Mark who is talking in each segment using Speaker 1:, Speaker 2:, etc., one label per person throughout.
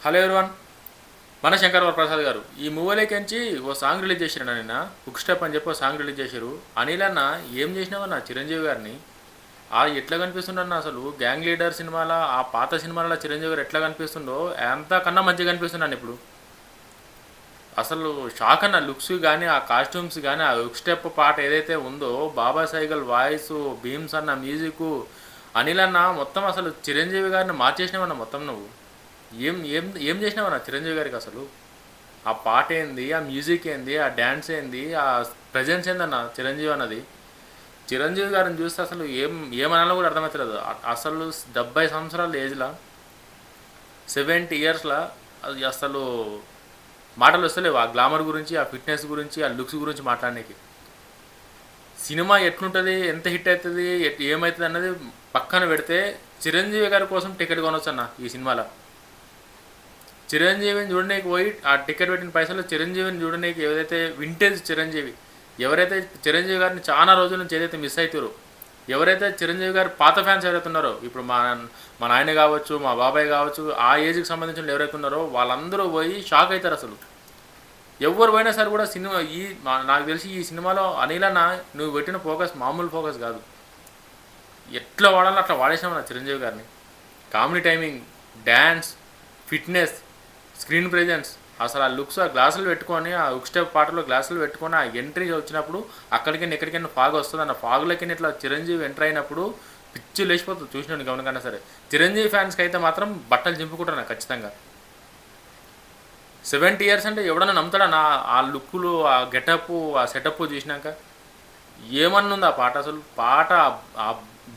Speaker 1: Hello everyone, మన శంకర్ వరప్రసాద్ గారు ఈ మూవీలోకించి ఓ సాంగ్ రిలీజ్ చేసిరు. నిన్న హుక్ స్టెప్ అని చెప్పి ఓ సాంగ్ రిలీజ్ చేశారు. అనిల్ అన్న ఏం చేసినావన్న చిరంజీవి గారిని ఎట్లా కనిపిస్తుండన్న అసలు గ్యాంగ్ లీడర్ సినిమాలో ఆ పాత సినిమాలలో చిరంజీవి గారు ఎట్లా కనిపిస్తుండో అంత కన్నా మంచిగా కనిపిస్తున్నాను ఇప్పుడు. అసలు షాక్ అన్న లుక్స్ కానీ ఆ కాస్ట్యూమ్స్ కానీ ఆ హుక్ స్టెప్ పాట ఏదైతే ఉందో, బాబా సైగల్ వాయిస్, భీమ్స్ అన్న మ్యూజిక్, అనిల్ అన్న మొత్తం అసలు చిరంజీవి గారిని మార్చేసినావన్న మొత్తం నువ్వు. ఏం ఏం ఏం చేసినావన్న చిరంజీవి గారికి అసలు. ఆ పాట ఏంది, ఆ మ్యూజిక్ ఏంది, ఆ డ్యాన్స్ ఏంది, ఆ ప్రజెన్స్ ఏందన్న చిరంజీవి అన్నది. చిరంజీవి గారిని చూస్తే అసలు ఏమనాలో కూడా అర్థమవుతలేదు. అసలు 70 సంవత్సరాల ఏజ్లో, 70 ఇయర్స్లో అది అసలు మాటలు వస్తలేవు ఆ గ్లామర్ గురించి, ఆ ఫిట్నెస్ గురించి, ఆ లుక్స్ గురించి మాట్లాడడానికి. సినిమా ఎట్లుంటుంది, ఎంత హిట్ అవుతుంది, ఏమవుతుంది అన్నది పక్కన పెడితే చిరంజీవి గారి కోసం టికెట్ కొనవచ్చు అన్న ఈ సినిమాలో. చిరంజీవిని చూడడానికి పోయి ఆ టికెట్ పెట్టిన పైసలు చిరంజీవిని చూడడానికి ఏదైతే వింటేజ్ చిరంజీవి, ఎవరైతే చిరంజీవి గారిని చాలా రోజుల నుంచి ఏదైతే మిస్ అవుతారో, ఎవరైతే చిరంజీవి గారి పాత ఫ్యాన్స్ ఎవరైతే ఉన్నారో, ఇప్పుడు మా నాయన కావచ్చు, మా బాబాయ్ కావచ్చు, ఆ ఏజ్కి సంబంధించిన ఎవరైతే ఉన్నారో వాళ్ళందరూ పోయి షాక్ అవుతారు అసలు. ఎవరు పోయినా సరే కూడా సినిమా నాకు తెలిసి ఈ సినిమాలో అనిలన్న నువ్వు పెట్టిన ఫోకస్ మామూలు ఫోకస్ కాదు. ఎట్లా వాడాలో అట్లా వాడేసాం నా చిరంజీవి గారిని. Comedy timing, dance, fitness, screen presence, అసలు ఆ లుక్స్, ఆ గ్లాసులు పెట్టుకొని, ఆ హుక్ స్టెప్ పాటలో గ్లాసులు పెట్టుకొని ఆ ఎంట్రీ వచ్చినప్పుడు అక్కడికి ఎక్కడికైనా ఫాగ్ వస్తుంది అన్న ఫాగ్లకి ఇట్లా చిరంజీవి ఎంటర్ అయినప్పుడు పిచ్చి లేచిపోతుంది చూసినాను గమనికన్నా సరే. చిరంజీవి ఫ్యాన్స్కి అయితే మాత్రం బట్టలు చింపుకుంటాను ఖచ్చితంగా. 70 ఇయర్స్ అంటే ఎవడన్నా నమ్ముతాడా నా ఆ లుక్కులు, ఆ గెటప్, ఆ సెటప్ చూసినాక. ఏమన్నుంది ఆ పాట అసలు. పాట ఆ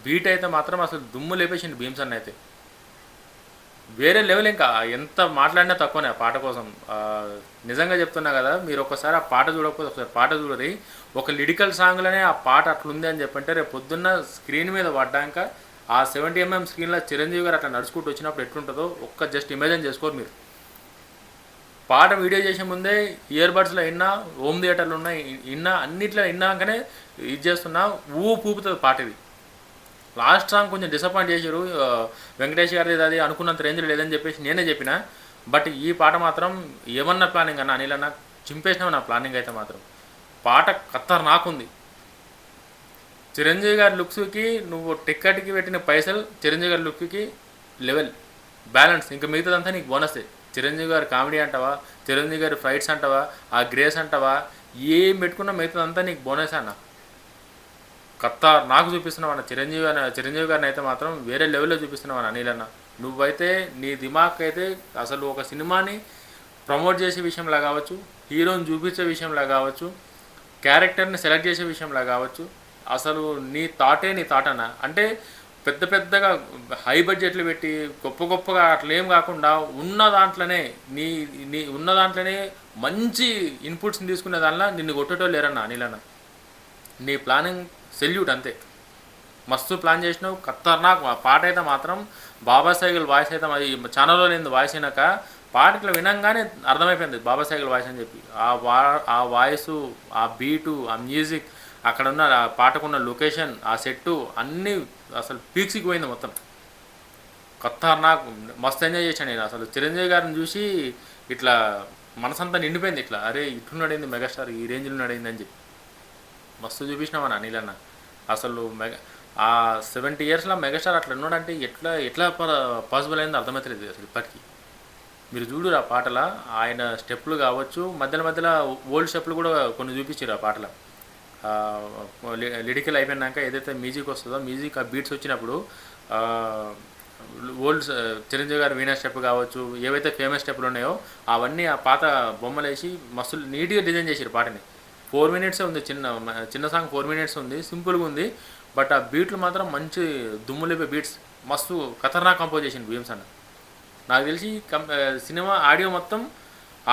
Speaker 1: బీట్ అయితే మాత్రం అసలు దుమ్ము లేపేసింది భీమ్స్ అన్న అయితే. వేరే లెవెల్. ఇంకా ఎంత మాట్లాడినా తక్కువనే ఆ పాట కోసం. నిజంగా చెప్తున్నా కదా, మీరు ఒకసారి ఆ పాట చూడకపోతే ఒకసారి పాట చూడరి. ఒక లిరికల్ సాంగ్లోనే ఆ పాట అట్లుంది అని చెప్పంటే రేపు పొద్దున్న స్క్రీన్ మీద పడ్డాక ఆ 70mm స్క్రీన్లో చిరంజీవి గారు అట్లా నడుచుకుంటూ వచ్చినప్పుడు ఎట్లుంటుందో ఒక్క జస్ట్ ఇమాజిన్ చేసుకోరు మీరు. పాట వీడియో చేసే ముందే ఇయర్ బడ్స్లో విన్నా, హోమ్ థియేటర్లు ఉన్నాయి విన్నా, అన్నిట్లో విన్నాకనే ఇది చేస్తున్నా ఊపుతుంది పాట. ఇది లాస్ట్ సాంగ్ కొంచెం డిసప్పాయింట్ చేశారు. వెంకటేష్ గారిది అది అనుకున్నంత రేంజ్లో లేదని చెప్పేసి నేనే చెప్పిన. బట్ ఈ పాట మాత్రం ఏమన్నా ప్లానింగ్ అన్న అనిల్ అన్న చింపేసినావు నా ప్లానింగ్ అయితే మాత్రం. పాట ఖతర్నాకుంది. చిరంజీవి గారి లుక్స్కి నువ్వు టిక్కెట్కి పెట్టిన పైసలు చిరంజీవి గారి లుక్కి లెవెల్ బ్యాలెన్స్. ఇంకా మిగతాదంతా నీకు బోనసే. చిరంజీవి గారి కామెడీ అంటావా, చిరంజీవి గారి ఫైట్స్ అంటావా, ఆ గ్రేస్ అంటావా, ఏం పెట్టుకున్నా మిగతాదంతా నీకు బోనస్ అన్న. నాకు చూపిస్తున్నావు అన్న చిరంజీవి గారిని అయితే మాత్రం వేరే లెవెల్లో చూపిస్తున్నావు అన్న అనిల్ అన్న. నువ్వైతే నీ దిమాగ్ అయితే అసలు ఒక సినిమాని ప్రమోట్ చేసే విషయంలో కావచ్చు, హీరోని చూపించే విషయంలో కావచ్చు, క్యారెక్టర్ని సెలెక్ట్ చేసే విషయంలో కావచ్చు, అసలు నీ థాట్ అన్న. అంటే పెద్ద పెద్దగా హై బడ్జెట్లు పెట్టి గొప్పగా అట్లేం కాకుండా ఉన్న దాంట్లోనే నీ నీ ఉన్న దాంట్లోనే మంచి ఇన్పుట్స్ని తీసుకునే దానిలో నిన్ను కొట్టేటో లేరన్న అనిల్ అన్న. నీ ప్లానింగ్ సెల్యూట్ అంతే. మస్తు ప్లాన్ చేసినావు. ఖతర్నాక్ పాట అయితే మాత్రం బాబా సైగల్ వాయిస్ అయితే అది ఛానల్లో లేని వాయిస్ అయినాక పాట ఇట్లా వినంగానే అర్థమైపోయింది బాబా సైగల్ వాయిస్ అని చెప్పి. ఆ వాయిసు, ఆ బీటు, ఆ మ్యూజిక్, అక్కడ ఉన్న ఆ పాటకున్న లొకేషన్, ఆ సెట్టు అన్నీ అసలు పీక్స్కి పోయింది మొత్తం. ఖతర్నాక్ మస్తు ఎంజాయ్ చేశాను నేను అసలు. చిరంజీవి గారిని చూసి ఇట్లా మనసంతా నిండిపోయింది. ఇట్లా అరే ఇట్లున్నాడైంది మెగాస్టార్, ఈ రేంజ్లో ఉన్నాడైంది అని చెప్పి మస్తు చూపించినామని అనిల్ అన్న. అసలు ఆ 70 ఇయర్స్లో మెగాస్టార్ అట్లా ఉన్నాడంటే ఎట్లా ఎట్లా పాసిబుల్ అయిందో అర్థమవుతలేదు అసలు ఇప్పటికీ. మీరు చూడు ఆ పాటల ఆయన స్టెప్పులు కావచ్చు, మధ్యలో ఓల్డ్ స్టెప్పులు కూడా కొన్ని చూపించారు ఆ పాటలో. లిరికల్ అయిపోయినాక ఏదైతే మ్యూజిక్ వస్తుందో, మ్యూజిక్ ఆ బీట్స్ వచ్చినప్పుడు ఓల్డ్ చిరంజీవి గారి వీణా స్టెప్ కావచ్చు, ఏవైతే ఫేమస్ స్టెప్పులు ఉన్నాయో అవన్నీ ఆ పాత బొమ్మలు వేసి మస్తు నీట్గా డిజైన్ చేశారు పాటని. 4 minutes ఉంది, చిన్న సాంగ్ 4 minutes ఉంది, సింపుల్గా ఉంది. బట్ ఆ బీట్లు మాత్రం మంచి దుమ్ములేపే బీట్స్, మస్తు ఖతర్నాక్ కంపోజ్ చేసింది భీమ్స్ అన్న. నాకు తెలిసి సినిమా ఆడియో మొత్తం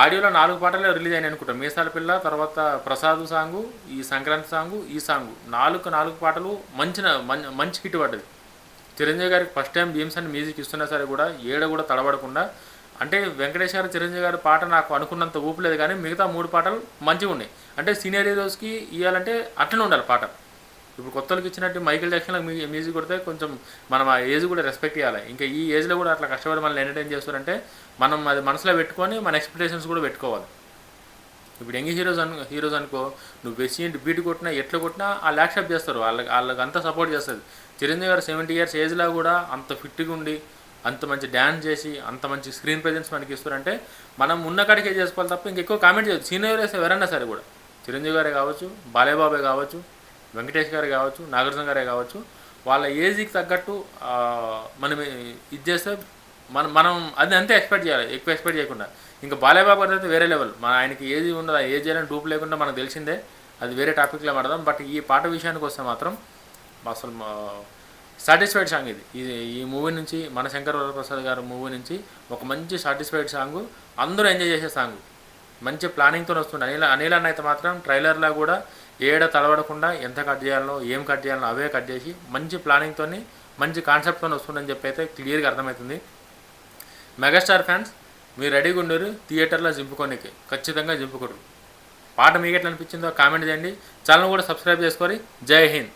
Speaker 1: ఆడియోలో 4 పాటలే రిలీజ్ అయినాయి అనుకుంటా. మీసాల పిల్ల, తర్వాత ప్రసాద్ సాంగు, ఈ సంక్రాంతి సాంగు, ఈ సాంగు, 4 పాటలు మంచి హిట్ పడ్డది. చిరంజీవి గారికి ఫస్ట్ టైం భీమ్స్ అని మ్యూజిక్ ఇస్తున్నా సరే కూడా కూడా తడబడకుండా. అంటే వెంకటేష్ గారు చిరంజీవి గారి పాట నాకు అనుకున్నంత ఊపులేదు, కానీ మిగతా 3 పాటలు మంచిగా ఉన్నాయి. అంటే సీనియర్ హీరోస్కి ఇవ్వాలంటే అట్లనే ఉండాలి పాట. ఇప్పుడు కొత్తలకు ఇచ్చినట్టు మైకేల్ జాక్సన్ మ్యూజిక్ కొడితే కొంచెం మనం ఆ ఏజ్ కూడా రెస్పెక్ట్ ఇవ్వాలి. ఇంకా ఈ ఏజ్లో కూడా అట్లా కష్టపడి మనల్ని ఎంటర్టైన్ చేస్తారంటే మనం అది మనసులో పెట్టుకొని మన ఎక్స్పెక్టేషన్స్ కూడా పెట్టుకోవాలి. ఇప్పుడు యంగ్ హీరోస్ అనుకో, నువ్వు వెసి బీట్ కొట్టినా ఎట్లా కొట్టినా వాళ్ళు యాక్సెప్ట్ చేస్తారు, వాళ్ళకి అంతా సపోర్ట్ చేస్తుంది. చిరంజీవి గారు 70 years ఏజ్లో కూడా అంత ఫిట్గా ఉండి అంత మంచి డ్యాన్స్ చేసి అంత మంచి స్క్రీన్ ప్రెజెన్స్ మనకి ఇస్తారంటే మనం ఉన్న కాడికే చేసుకోవాలి తప్ప ఇంకెక్కువ కామెంట్ చేయదు. సీనియర్ ఎవరైనా సరే కూడా, చిరంజీవి గారే కావచ్చు, బాలయ్యబాబే కావచ్చు, వెంకటేష్ గారే కావచ్చు, నాగార్జున గారే కావచ్చు, వాళ్ళ ఏజ్కి తగ్గట్టు మనం ఇది చేస్తే మనం అది అంతే ఎక్స్పెక్ట్ చేయాలి, ఎక్కువ ఎక్స్పెక్ట్ చేయకుండా. ఇంకా బాలయ్యబాబు గారు అయితే వేరే లెవెల్, ఆయనకి ఏజ్ ఉండదు, ఆ ఏజ్ అయినా డూప్ లేకుండా మనకు తెలిసిందే, అది వేరే టాపిక్లో మాట్లాడదాం. బట్ ఈ పాట విషయానికి వస్తే మాత్రం అసలు సాటిస్ఫైడ్ సాంగ్ ఇది. ఈ మూవీ నుంచి, మన శంకర్ వరప్రసాద్ గారు మూవీ నుంచి ఒక మంచి సాటిస్ఫైడ్ సాంగ్, అందరూ ఎంజాయ్ చేసే సాంగ్, మంచి ప్లానింగ్తో వస్తుండే. అనిల్ అన్న అయితే మాత్రం ట్రైలర్లో కూడా ఏడ తలవడకుండా ఎంత కట్ చేయాలనో ఏం కట్ చేయాలనో అవే కట్ చేసి మంచి ప్లానింగ్తో మంచి కాన్సెప్ట్తో వస్తుందని చెప్పి అయితే క్లియర్గా అర్థమవుతుంది. మెగాస్టార్ ఫ్యాన్స్ మీరు రెడీగా ఉండరు థియేటర్లో జింపుకోనికి, ఖచ్చితంగా జింపుకోరు. పాట మీకు ఎట్లా అనిపించిందో కామెంట్ చేయండి. ఛానల్ కూడా సబ్స్క్రైబ్ చేసుకొని. జై హింద్.